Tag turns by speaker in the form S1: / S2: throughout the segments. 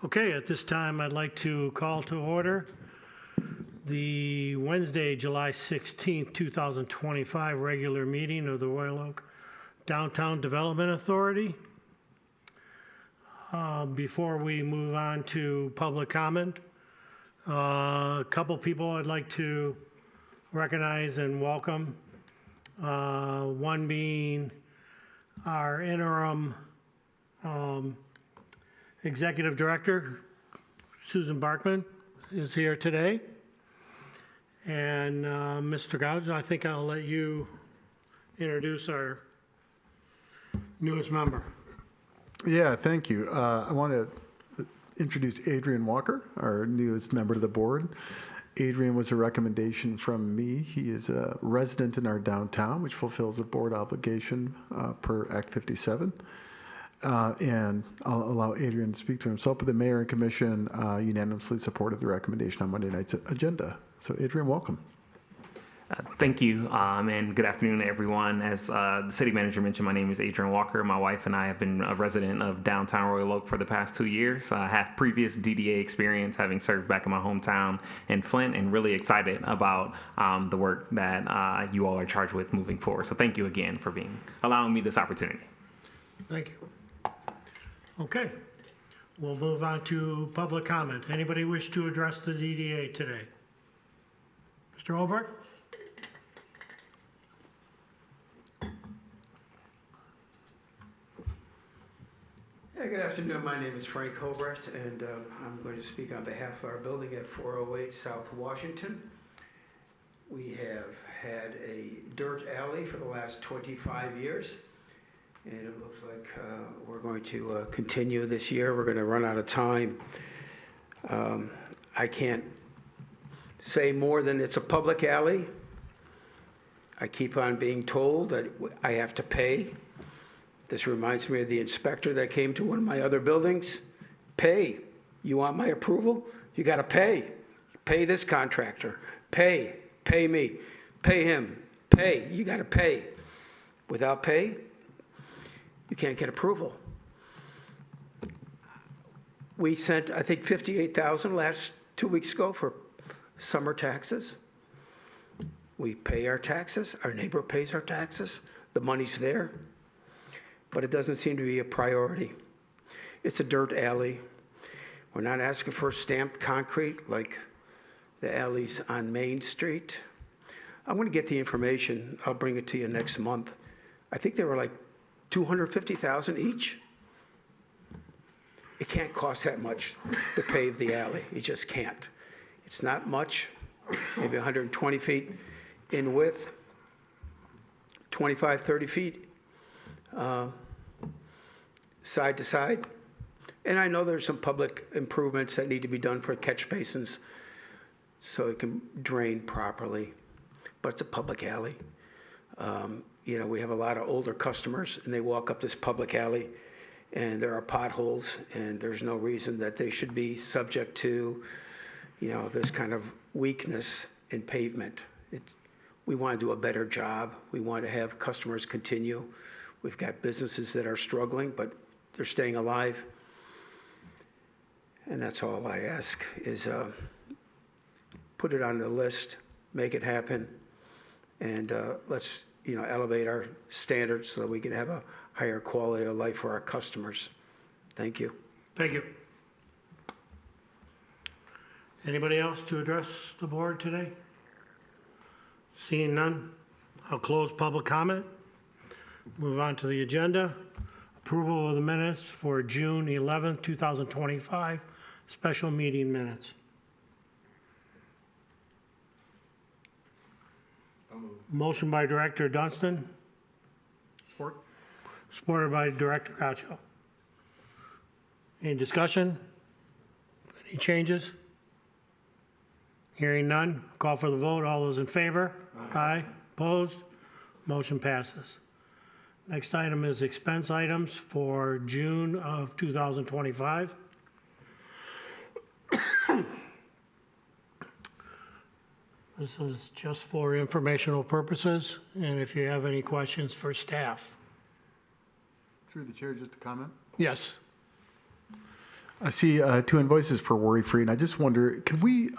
S1: Okay, at this time, I'd like to call to order the Wednesday, July 16th, 2025 regular meeting of the Royal Oak Downtown Development Authority. Before we move on to public comment, a couple people I'd like to recognize and welcome. One being our interim Executive Director, Susan Barkman, is here today. And Mr. Gouge, I think I'll let you introduce our newest member.
S2: Yeah, thank you. I want to introduce Adrian Walker, our newest member of the board. Adrian was a recommendation from me. He is a resident in our downtown, which fulfills a board obligation per Act 57. And I'll allow Adrian to speak to himself, but the mayor and commission unanimously supported the recommendation on Monday night's agenda. So Adrian, welcome.
S3: Thank you, and good afternoon, everyone. As the city manager mentioned, my name is Adrian Walker. My wife and I have been a resident of downtown Royal Oak for the past 2 years. I have previous DDA experience, having served back in my hometown in Flint, and really excited about the work that you all are charged with moving forward. So thank you again for allowing me this opportunity.
S1: Thank you. Okay, we'll move on to public comment. Anybody wish to address the DDA today? Mr. Holbrook?
S4: Yeah, good afternoon. My name is Frank Hobrecht, and I'm going to speak on behalf of our building at 408 South Washington. We have had a dirt alley for the last 25 years, and it looks like we're going to continue this year. We're going to run out of time. I can't say more than it's a public alley. I keep on being told that I have to pay. This reminds me of the inspector that came to one of my other buildings. Pay. You want my approval? You got to pay. Pay this contractor. Pay. Pay me. Pay him. Pay. You got to pay. Without pay, you can't get approval. We sent, I think, $58,000 last 2 weeks ago for summer taxes. We pay our taxes. Our neighbor pays our taxes. The money's there. But it doesn't seem to be a priority. It's a dirt alley. We're not asking for stamped concrete like the alleys on Main Street. I'm going to get the information. I'll bring it to you next month. I think they were like $250,000 each. It can't cost that much to pave the alley. It just can't. It's not much, maybe 120 feet in width, 25, 30 feet side to side. And I know there's some public improvements that need to be done for catch basins so it can drain properly, but it's a public alley. You know, we have a lot of older customers and they walk up this public alley and there are potholes, and there's no reason that they should be subject to, you know, this kind of weakness in pavement. We want to do a better job. We want to have customers continue. We've got businesses that are struggling, but they're staying alive. And that's all I ask is put it on the list, make it happen, and let's, you know, elevate our standards so that we can have a higher quality of life for our customers. Thank you.
S1: Thank you. Anybody else to address the board today? Seeing none, I'll close public comment. Move on to the agenda. Approval of the minutes for June 11th, 2025, special meeting minutes. Motion by Director Dunstan. Support. Supported by Director Gaucho. Any discussion? Any changes? Hearing none, call for the vote. All those in favor? Aye. Opposed? Motion passes. Next item is expense items for June of 2025. This is just for informational purposes, and if you have any questions for staff.
S2: Through the chair, just a comment.
S1: Yes.
S2: I see 2 invoices for Worry Free, and I just wonder, can we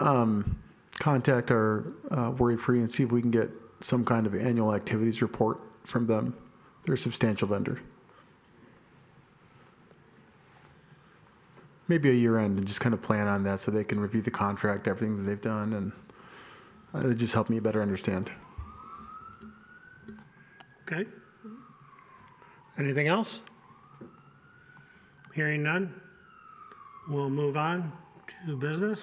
S2: contact our Worry Free and see if we can get some kind of annual activities report from them? They're a substantial vendor. Maybe a year end, and just kind of plan on that so they can review the contract, everything that they've done, and it'll just help me better understand.
S1: Okay. Anything else? Hearing none, we'll move on to business.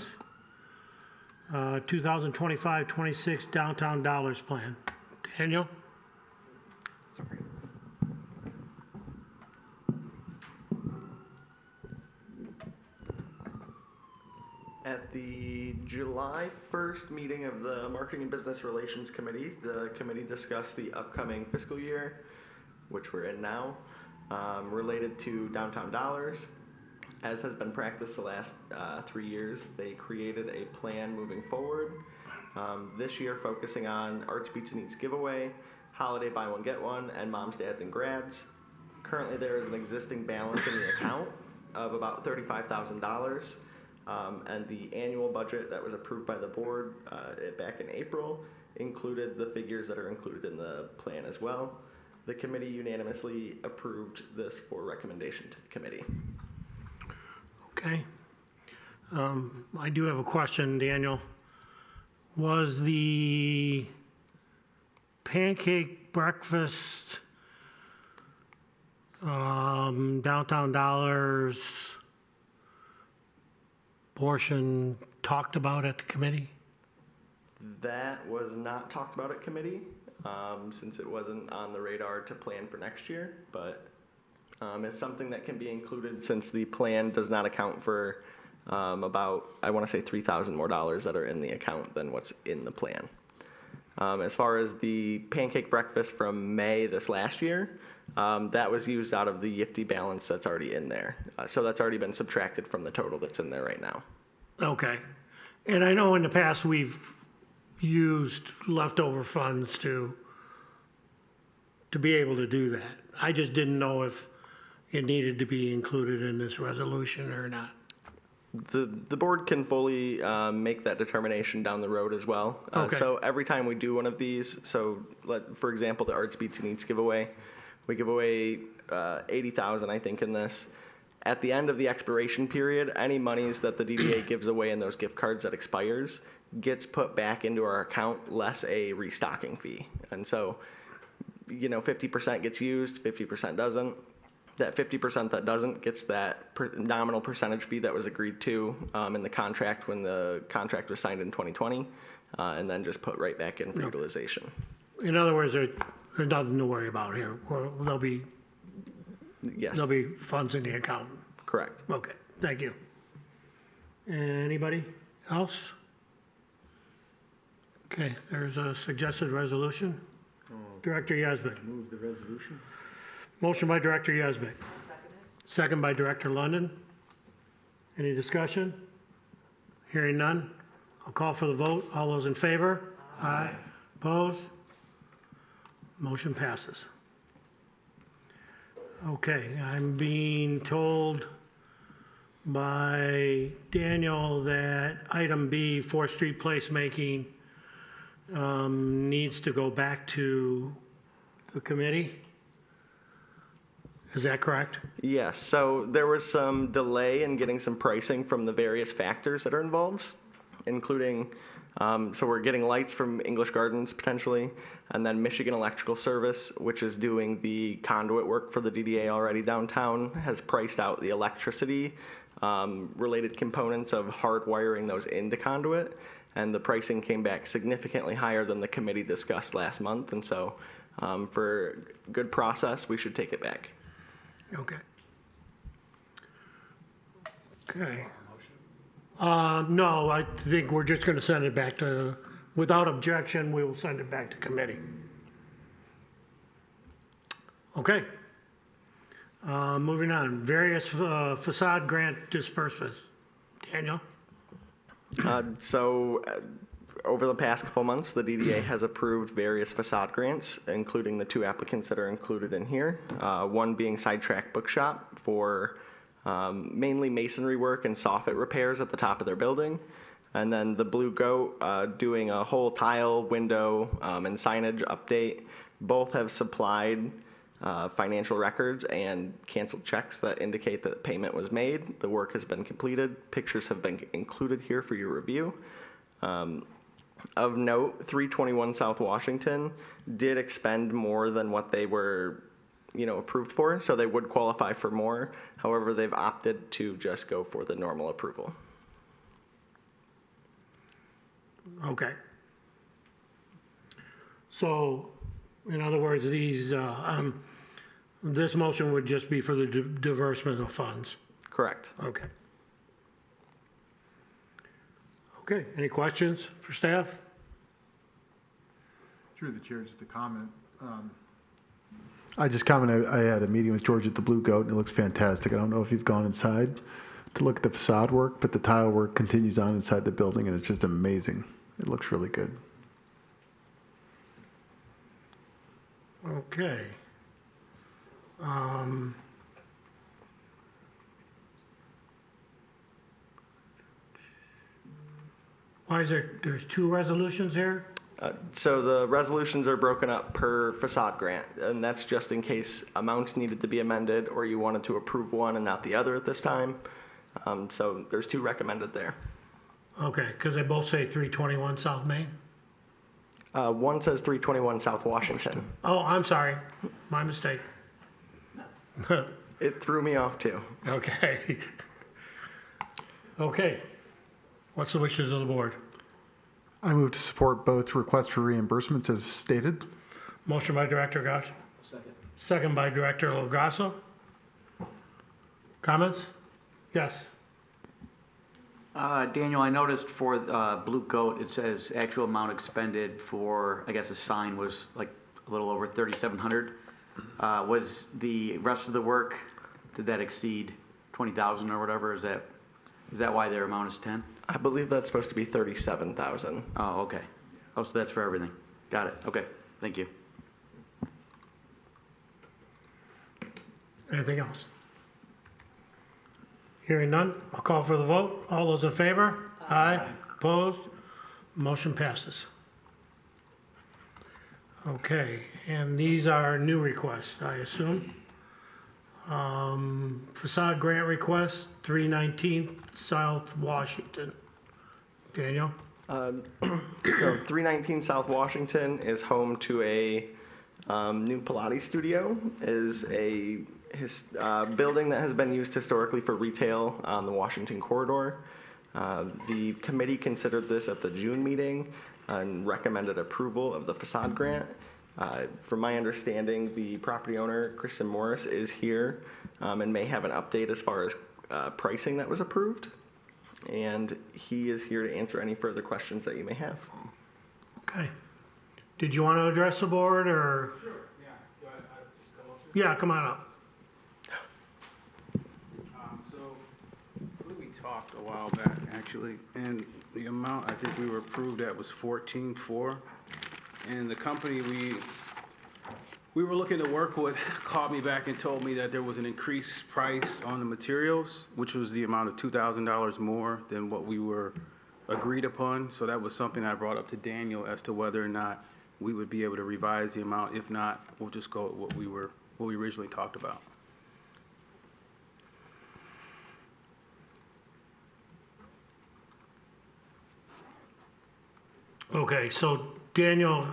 S1: 2025-26 Downtown Dollars Plan. Daniel?
S5: Sorry. At the July 1st meeting of the Marketing and Business Relations Committee, the committee discussed the upcoming fiscal year, which we're in now, related to downtown dollars. As has been practiced the last 3 years, they created a plan moving forward. This year focusing on Arts, Beats, and Eats giveaway, holiday buy one, get one, and moms, dads, and grads. Currently there is an existing balance in the account of about $35,000. And the annual budget that was approved by the board back in April included the figures that are included in the plan as well. The committee unanimously approved this for recommendation to the committee.
S1: Okay. I do have a question, Daniel. Was the pancake breakfast downtown dollars portion talked about at the committee?
S5: That was not talked about at committee, since it wasn't on the radar to plan for next year, but it's something that can be included since the plan does not account for about, I want to say $3,000 more that are in the account than what's in the plan. As far as the pancake breakfast from May this last year, that was used out of the YIFT balance that's already in there. So that's already been subtracted from the total that's in there right now.
S1: Okay. And I know in the past we've used leftover funds to be able to do that. I just didn't know if it needed to be included in this resolution or not.
S5: The board can fully make that determination down the road as well.
S1: Okay.
S5: So every time we do one of these, for example, the Arts, Beats, and Eats giveaway, we give away $80,000, I think, in this. At the end of the expiration period, any monies that the DDA gives away in those gift cards that expires gets put back into our account, less a restocking fee. And so, 50% gets used, 50% doesn't. That 50% that doesn't gets that nominal percentage fee that was agreed to in the contract when the contract was signed in 2020, and then just put right back in for utilization.
S1: In other words, there's nothing to worry about here. There'll be funds in the account.
S5: Correct.
S1: Okay, thank you. Anybody else? Okay, there's a suggested resolution. Director Yazbek.
S2: Move the resolution.
S1: Motion by Director Yazbek. Second by Director London. Any discussion? Hearing none. I'll call for the vote. All those in favor? Aye. Opposed? Motion passes. Okay, I'm being told by Daniel that item B, 4th Street placemaking, needs to go back to the committee. Is that correct?
S5: Yes, so there was some delay in getting some pricing from the various factors that are involved, including, so we're getting lights from English Gardens potentially, and then Michigan Electrical Service, which is doing the conduit work for the DDA already downtown, has priced out the electricity related components of hardwiring those into conduit, and the pricing came back significantly higher than the committee discussed last month, and so for good process, we should take it back.
S1: Okay. Okay. No, I think we're just going to send it back to, without objection, we will send it back to committee. Okay. Moving on, various facade grant disbursements. Daniel?
S5: Over the past couple months, the DDA has approved various facade grants, including the 2 applicants that are included in here. One being Sidetrack Bookshop for mainly masonry work and soffit repairs at the top of their building. And then the Blue Goat doing a whole tile, window, and signage update. Both have supplied financial records and canceled checks that indicate that payment was made. The work has been completed. Pictures have been included here for your review. Of note, 321 South Washington did expend more than what they were, approved for, so they would qualify for more. However, they've opted to just go for the normal approval.
S1: Okay. So, in other words, this motion would just be for the disbursement of funds.
S5: Correct.
S1: Okay. Okay, any questions for staff?
S2: Through the chair, just a comment. I just commented, I had a meeting with George at the Blue Goat, and it looks fantastic. I don't know if you've gone inside to look at the facade work, but the tile work continues on inside the building, and it's just amazing. It looks really good.
S1: Okay. Why is there's two resolutions here?
S5: So the resolutions are broken up per facade grant, and that's just in case amounts needed to be amended or you wanted to approve one and not the other at this time. So there's two recommended there.
S1: Okay, because they both say 321 South Main?
S5: One says 321 South Washington.
S1: Oh, I'm sorry, my mistake.
S5: It threw me off too.
S1: Okay. Okay, what's the wishes of the board?
S2: I move to support both requests for reimbursements as stated.
S1: Motion by Director Gosh. Second. Second by Director Lograsso. Comments? Yes.
S6: Daniel, I noticed for Blue Goat, it says actual amount expended for, I guess a sign was like a little over 3,700. Was the rest of the work, did that exceed 20,000 or whatever? Is that why their amount is 10?
S5: I believe that's supposed to be 37,000.
S6: Oh, okay. Oh, so that's for everything. Got it. Okay. Thank you.
S1: Anything else? Hearing none, I'll call for the vote. All those in favor? Aye. Opposed? Motion passes. Okay, and these are new requests, I assume. Facade grant request, 319 South Washington. Daniel?
S5: So 319 South Washington is home to a new Pilates studio. Is a building that has been used historically for retail on the Washington corridor. The committee considered this at the June meeting and recommended approval of the facade grant. From my understanding, the property owner, Christian Morris, is here and may have an update as far as pricing that was approved. And he is here to answer any further questions that you may have.
S1: Okay. Did you want to address the board or?
S7: Sure, yeah. Do I just come up here?
S1: Yeah, come on up.
S7: So, I believe we talked a while back, actually, and the amount I think we were approved at was 14.4. And the company we were looking to work with called me back and told me that there was an increased price on the materials, which was the amount of $2,000 more than what we were agreed upon. So that was something I brought up to Daniel as to whether or not we would be able to revise the amount. If not, we'll just go with what we originally talked about.
S1: Okay, so Daniel,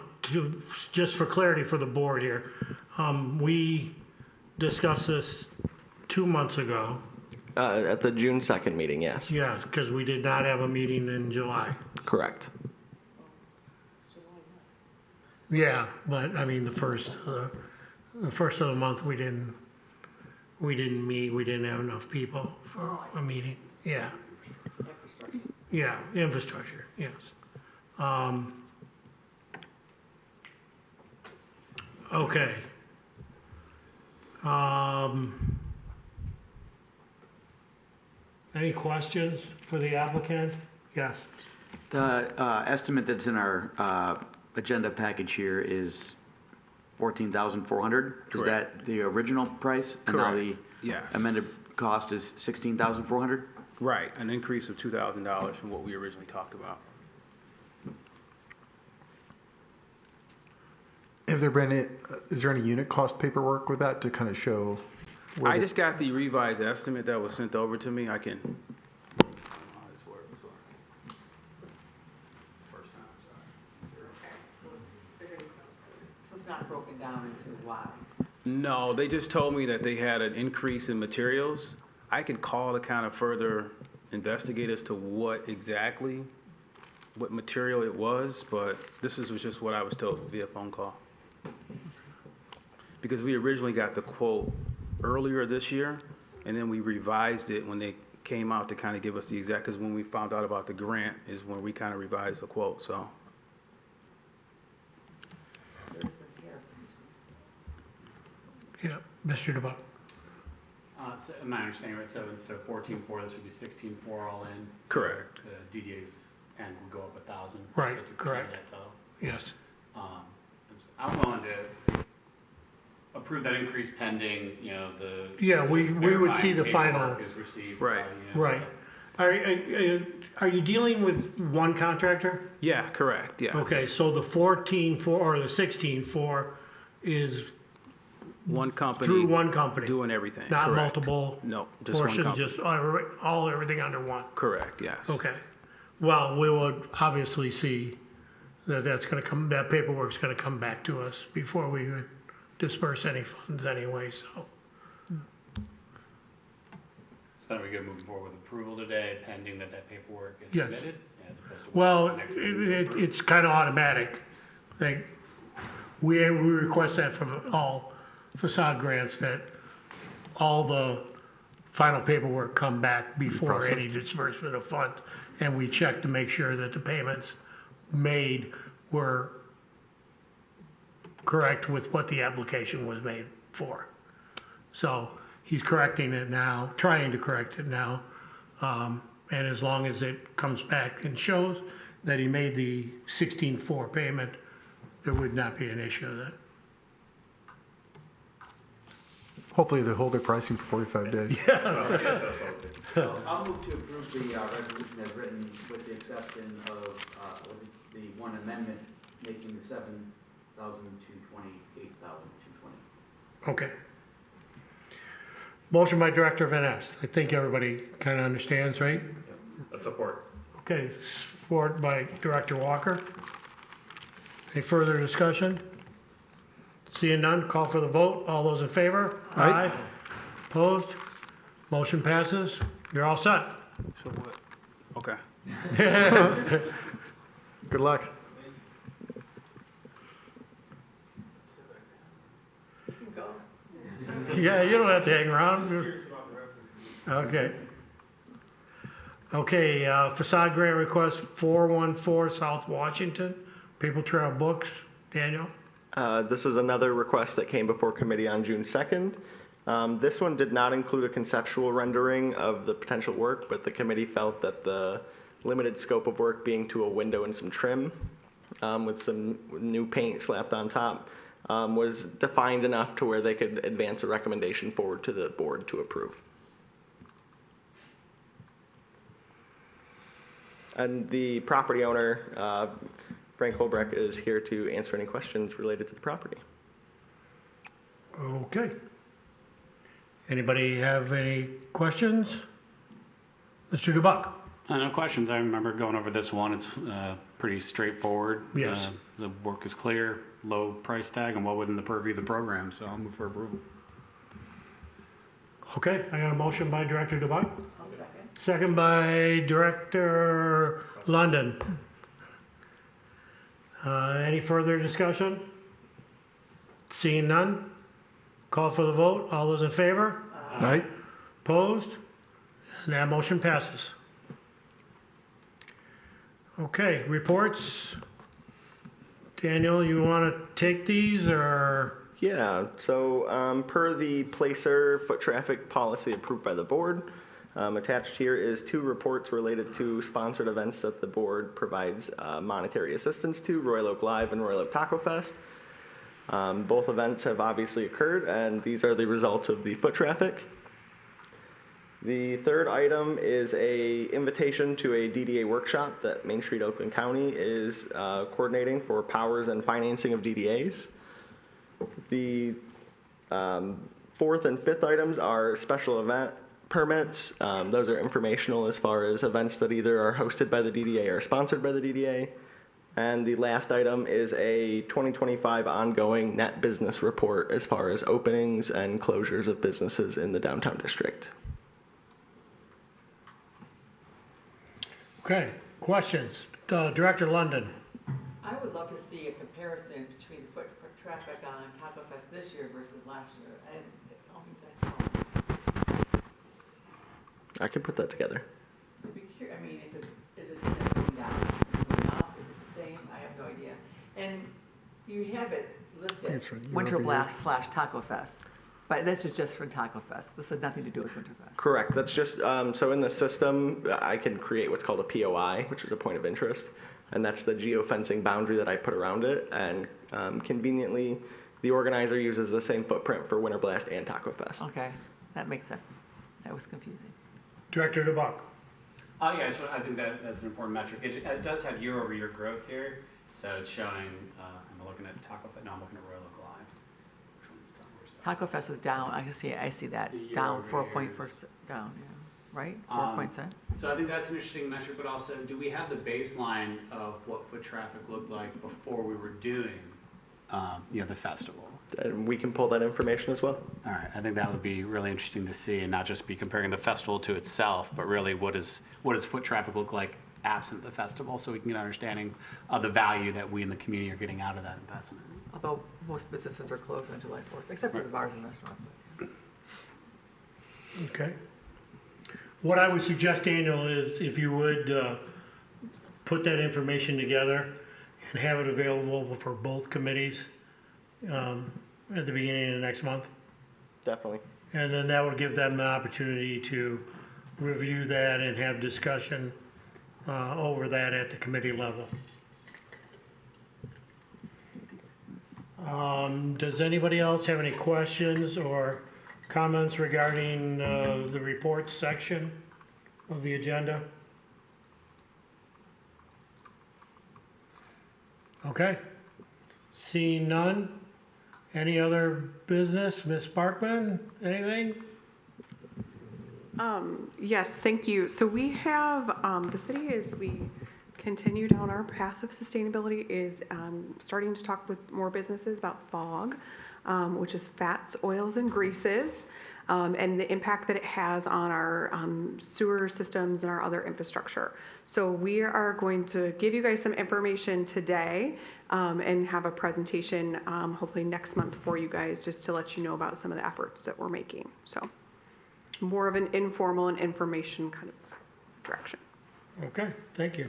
S1: just for clarity for the board here, we discussed this 2 months ago.
S5: At the June 2nd meeting, yes.
S1: Yes, because we did not have a meeting in July.
S5: Correct.
S1: Yeah, but I mean, the first of the month, we didn't meet, we didn't have enough people for a meeting. Yeah. Yeah, infrastructure, yes. Okay. Any questions for the applicant? Yes.
S6: The estimate that's in our agenda package here is 14,400. Is that the original price? And now the
S7: Yes.
S6: amended cost is $16,400?
S7: Right, an increase of $2,000 from what we originally talked about.
S2: Have there been, is there any unit cost paperwork with that to kind of show? where
S7: I
S2: the-
S7: just got the revised estimate that was sent over to me. I can. I don't know how this works, so. First time, sorry.
S8: So it's not broken down into why?
S7: No, they just told me that they had an increase in materials. I can call to kind of further investigate as to what material it was, but was just what I was told via phone call. Because we originally got the quote earlier this year, and then we revised it when they came out to kind of give us the exact, because when we found out about the grant is when we kind of revised the quote, so.
S1: Yeah, Mr. DeBuck.
S9: So my understanding, right, so instead of 14.4, this would be 16.4 all in? So
S7: Correct.
S9: The DDA's end would go up 1,000.
S1: Right,
S9: 50% of
S1: correct.
S9: that total.
S1: Yes.
S9: I'm willing to approve that increase pending, you know, the.
S1: Yeah, we would see the
S9: verifying
S1: final.
S9: paperwork is received.
S7: Right.
S1: Right. Are you dealing with one contractor?
S7: Yeah, correct, yes.
S1: Okay, so the 14.4 or the 16.4 is
S7: One company.
S1: through one company?
S7: Doing everything,
S1: Not
S7: correct.
S1: multiple
S7: No, just one
S1: portions,
S7: company.
S1: just everything under one?
S7: Correct, yes.
S1: Okay. Well, we would obviously see that that paperwork's gonna come back to us before we would disperse any funds anyway, so.
S9: So then we go moving forward with approval today pending that paperwork is
S1: Yes.
S9: submitted as opposed to.
S1: Well,
S9: next week.
S1: it's kind of automatic. Like, we request that from all facade grants, that all the final paperwork come back before any disbursement of funds. And we check to make sure that the payments made were correct with what the application was made for. So he's correcting it now, trying to correct it now. And as long as it comes back and shows that he made the 16.4 payment, there would not be an issue then.
S2: Hopefully they hold their pricing for 45 days.
S6: I'll move to approve the resolution as written with the exception of the one amendment making the 7,000 to 28,000 to 20.
S1: Okay. Motion by Director Van Ness. I think everybody kind of understands, right?
S3: Support.
S1: Okay, support by Director Walker. Any further discussion? Seeing none, call for the vote. All those in favor?
S2: Aye.
S1: Opposed? Motion passes. You're all set.
S7: So what? Okay.
S2: Good luck.
S1: Yeah, you don't have to hang around. Okay. Okay, facade grant request 414 South Washington, Paper Trail Books. Daniel?
S10: This is another request that came before committee on June 2nd. This one did not include a conceptual rendering of the potential work, but the committee felt that the limited scope of work being to a window and some trim with some new paint slapped on top was defined enough to where they could advance a recommendation forward to the board to approve. And the property owner, Frank Holbrecht, is here to answer any questions related to the property.
S1: Okay. Anybody have any questions? Mr. DeBuck?
S9: No questions. I remember going over this one. It's pretty straightforward.
S1: Yes.
S9: The work is clear, low price tag, and well within the purview of the program, so I'll move for approval.
S1: Okay, I got a motion by Director DeBuck.
S8: I'll second.
S1: Second by Director London. Any further discussion? Seeing none, call for the vote. All those in favor?
S2: Aye.
S1: Opposed? And that motion passes. Okay, reports. Daniel, you want to take these or?
S10: Yeah, so per the placer foot traffic policy approved by the board, attached here is 2 reports related to sponsored events that the board provides monetary assistance to, Royal Oak Live and Royal Oak Taco Fest. Both events have obviously occurred, and these are the results of the foot traffic. The third item is a invitation to a DDA workshop that Main Street Oakland County is coordinating for powers and financing of DDAs. The fourth and fifth items are special event permits. Those are informational as far as events that either are hosted by the DDA or sponsored by the DDA. And the last item is a 2025 ongoing net business report as far as openings and closures of businesses in the downtown district.
S1: Okay, questions? Director London.
S8: I would love to see a comparison between foot traffic on Taco Fest this year versus last year. I don't think that's all.
S10: I can put that together.
S8: I'd be curious, I mean, is it going down, is it going up, is it the same? I have no idea. And you have it listed, Winter Blast / Taco Fest, but this is just for Taco Fest. This has nothing to do with Winter Fest.
S10: Correct. That's just, so in the system, I can create what's called a POI, which is a point of interest. And that's the geofencing boundary that I put around it. And conveniently, the organizer uses the same footprint for Winter Blast and Taco Fest.
S8: Okay, that makes sense. That was confusing.
S1: Director DeBuck.
S9: Yeah, so I think that's an important metric. It does have year-over-year growth here. So it's showing, I'm looking at Taco Fest, no, I'm looking at Royal Oak Live. Which one's
S8: Taco Fest is down. I see that. It's
S9: The
S8: down
S9: year-over-year
S8: 4.4 down, yeah. Right? 4 points in.
S9: So I think that's an interesting metric, but also, do we have the baseline of what foot traffic looked like before we were doing, the festival?
S10: And we can pull that information as well.
S9: All right, I think that would be really interesting to see, and not just be comparing the festival to itself, but really what does foot traffic look like absent the festival, so we can get an understanding of the value that we in the community are getting out of that investment.
S8: Although most businesses are closed on July 4th, except for the bars and restaurants.
S1: Okay. What I would suggest, Daniel, is if you would put that information together and have it available for both committees at the beginning of next month.
S10: Definitely.
S1: And then that would give them an opportunity to review that and have discussion over that at the committee level. Does anybody else have any questions or comments regarding the reports section of the agenda? Okay. Seeing none. Any other business? Ms. Parkman, anything?
S11: Yes, thank you. So we have, the city we continue down our path of sustainability is starting to talk with more businesses about FOG, which is fats, oils, and greases, and the impact that it has on our sewer systems and our other infrastructure. So we are going to give you guys some information today and have a presentation hopefully next month for you guys, just to let you know about some of the efforts that we're making. So more of an informal and information kind of direction.
S1: Okay, thank you.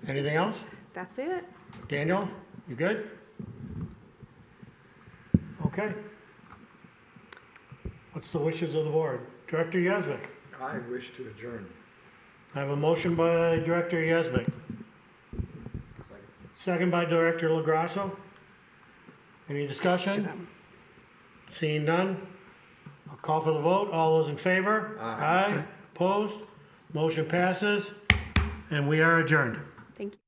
S1: Anything else?
S11: That's it.
S1: Daniel, you good? Okay. What's the wishes of the board? Director Yazbek.
S2: I wish to adjourn.
S1: I have a motion by Director Yazbek. Second by Director LaGrasso. Any discussion? Seeing none, I'll call for the vote. All those in favor? Aye. Opposed? Motion passes, and we are adjourned.
S11: Thank you.